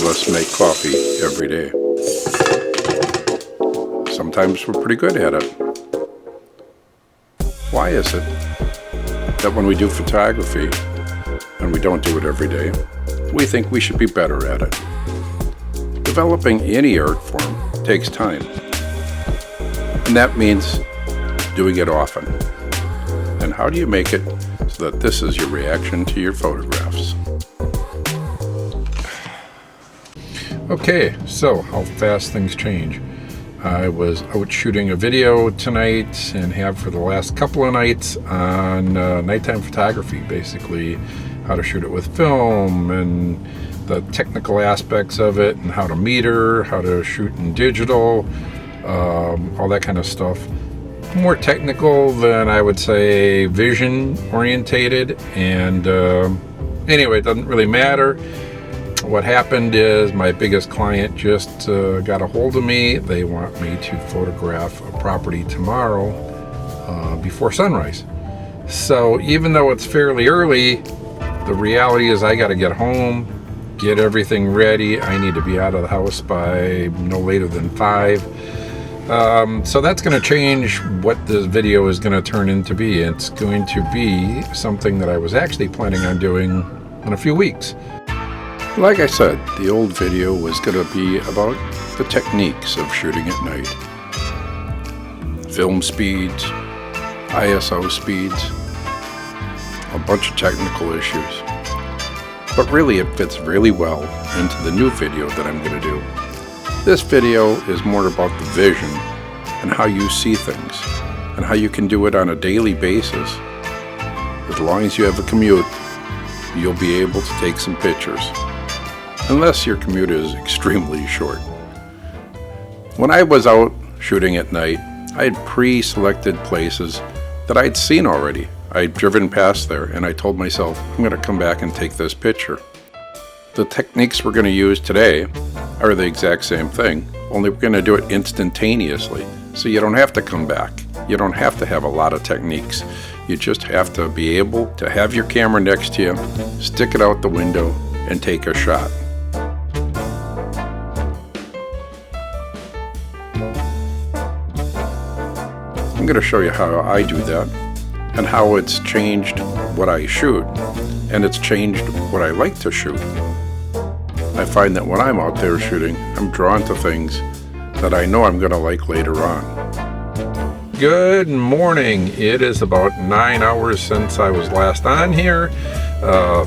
of us make coffee every day. Sometimes we're pretty good at it. Why is it that when we do photography, and we don't do it every day, we think we should be better at it? Developing any art form takes time, and that means doing it often. And how do you make it so that this is your reaction to your photographs? Okay, so how fast things change. I was out shooting a video tonight and have for the last couple of nights on nighttime photography, basically how to shoot it with film and the technical aspects of it and how to meter, how to shoot in digital, all that kind of stuff. More technical than I would say vision orientated, and anyway, it doesn't really matter. What happened is my biggest client just got a hold of me. They want me to photograph a property tomorrow before sunrise. So even though it's fairly early, the reality is I got to get home, get everything ready. I need to be out of the house by no later than 5. So that's going to change what this video is going to turn into be. It's going to be something that I was actually planning on doing in a few weeks. Like I said, the old video was going to be about the techniques of shooting at night. Film speeds, ISO speeds, a bunch of technical issues. But really it fits really well into the new video that I'm going to do. This video is more about the vision and how you see things and how you can do it on a daily basis. As long as you have a commute, you'll be able to take some pictures. Unless your commute is extremely short. When I was out shooting at night, I had pre-selected places that I'd seen already. I'd driven past there and I told myself, I'm going to come back and take this picture. The techniques we're going to use today are the exact same thing, only we're going to do it instantaneously. So you don't have to come back. You don't have to have a lot of techniques. You just have to be able to have your camera next to you, stick it out the window, and take a shot. I'm going to show you how I do that and how it's changed what I shoot, and it's changed what I like to shoot. I find that when I'm out there shooting, I'm drawn to things that I know I'm going to like later on. Good morning. It is about 9 hours since I was last on here.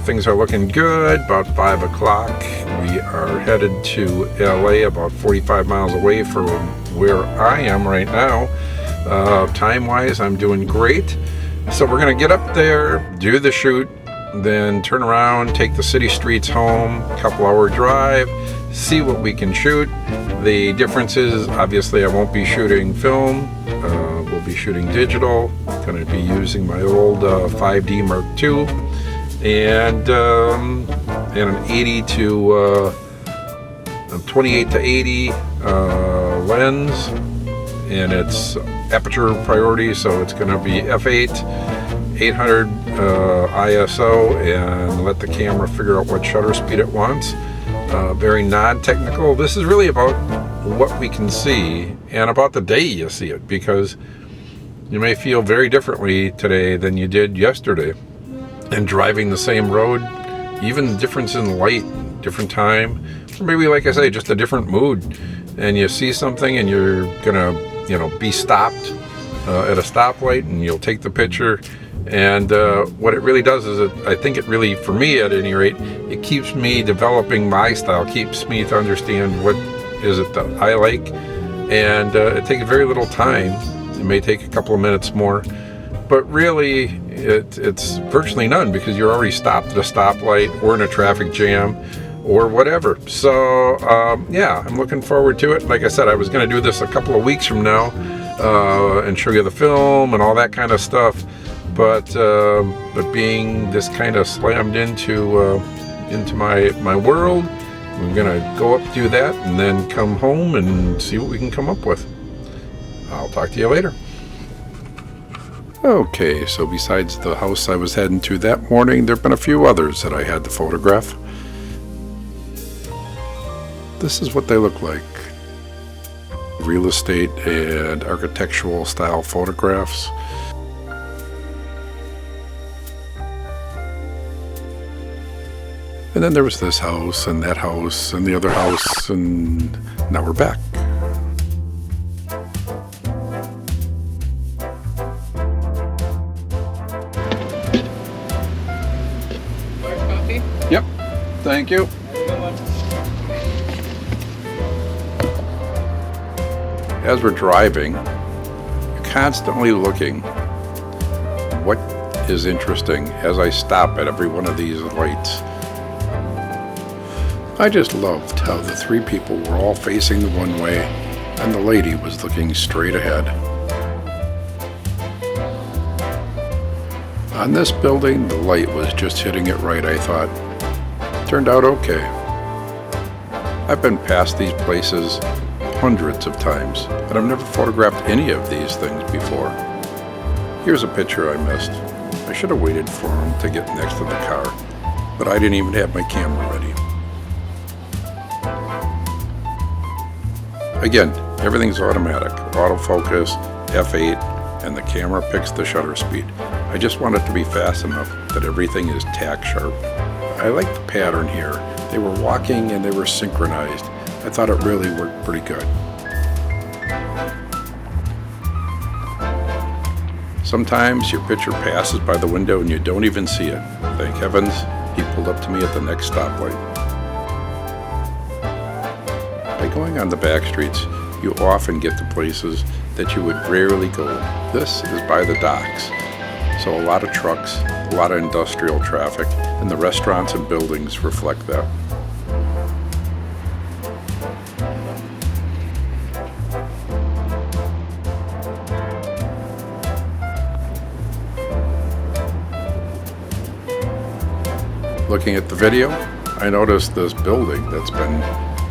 Things are looking good. About 5 o'clock. We are headed to LA, about 45 miles away from where I am right now. Time-wise, I'm doing great. So we're going to get up there, do the shoot, then turn around, take the city streets home, couple-hour drive, see what we can shoot. The difference is, obviously, I won't be shooting film. We'll be shooting digital. I'm going to be using my old 5D Mark II and an 80 to 28 to 80 lens, and it's aperture priority, so it's going to be f8, 800 ISO, and let the camera figure out what shutter speed it wants. Very non-technical. This is really about what we can see and about the day you see it, because you may feel very differently today than you did yesterday. And driving the same road, even the difference in light, different time, or maybe, like I say, just a different mood, and you see something and you're gonna be stopped at a stoplight, and you'll take the picture. And what it really does is, I think it really, for me at any rate, it keeps me developing my style, keeps me to understand what is it that I like. And it takes very little time. It may take a couple of minutes more, but really it's virtually none, because you're already stopped at a stoplight or in a traffic jam or whatever. So yeah, I'm looking forward to it. Like I said, I was going to do this a couple of weeks from now and show you the film and all that kind of stuff, but being this kind of slammed into my world, I'm gonna go up, do that, and then come home and see what we can come up with. I'll talk to you later. Okay, so besides the house I was heading to that morning, there have been a few others that I had to photograph. this is what they look like. Real estate and architectural style photographs. And then there was this house and that house and the other house, and now we're back. Coffee? Yep, thank you. As we're driving, you're constantly looking what is interesting as I stop at every one of these lights. I just loved how the three people were all facing the one way and the lady was looking straight ahead. On this building, the light was just hitting it right, I thought. Turned out okay. I've been past these places hundreds of times, and I've never photographed any of these things before. Here's a picture I missed. I should have waited for him to get next to the car, but I didn't even have my camera ready. Again, everything's automatic. Autofocus, F8, and the camera picks the shutter speed. I just want it to be fast enough that everything is tack sharp. I like the pattern here. They were walking and they were synchronized. I thought it really worked pretty good. Sometimes your picture passes by the window and you don't even see it. Thank heavens, he pulled up to me at the next stoplight. By going on the back streets, you often get to places that you would rarely go. This is by the docks, so a lot of trucks, a lot of industrial traffic, and the restaurants and buildings reflect that. Looking at the video, I noticed this building that's been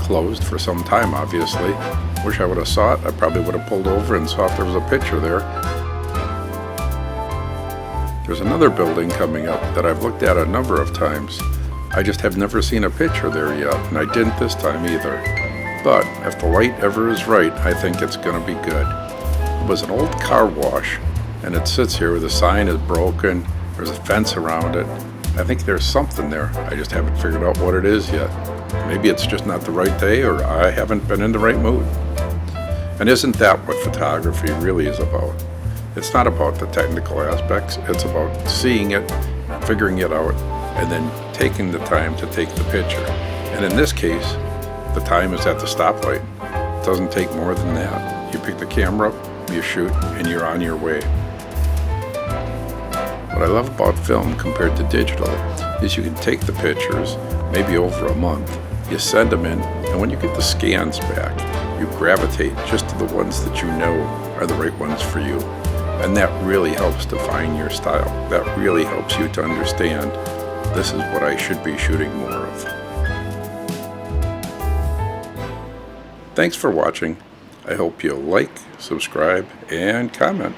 closed for some time, obviously. Wish I would have saw it. I probably would have pulled over and saw if there was a picture there. There's another building coming up that I've looked at a number of times. I just have never seen a picture there yet, and I didn't this time either. But if the light ever is right, I think it's going to be good. It was an old car wash, and it sits here. The sign is broken. There's a fence around it. I think there's something there. I just haven't figured out what it is yet. Maybe it's just not the right day, or I haven't been in the right mood. And isn't that what photography really is about? It's not about the technical aspects, it's about seeing it, figuring it out, and then taking the time to take the picture. And in this case, the time is at the stoplight. It doesn't take more than that. You pick the camera up, you shoot, and you're on your way. What I love about film compared to digital is you can take the pictures, maybe over a month, you send them in, and when you get the scans back, you gravitate just to the ones that you know are the right ones for you. And that really helps define your style. That really helps you to understand this is what I should be shooting more of. Thanks for watching. I hope you'll like, subscribe, and comment.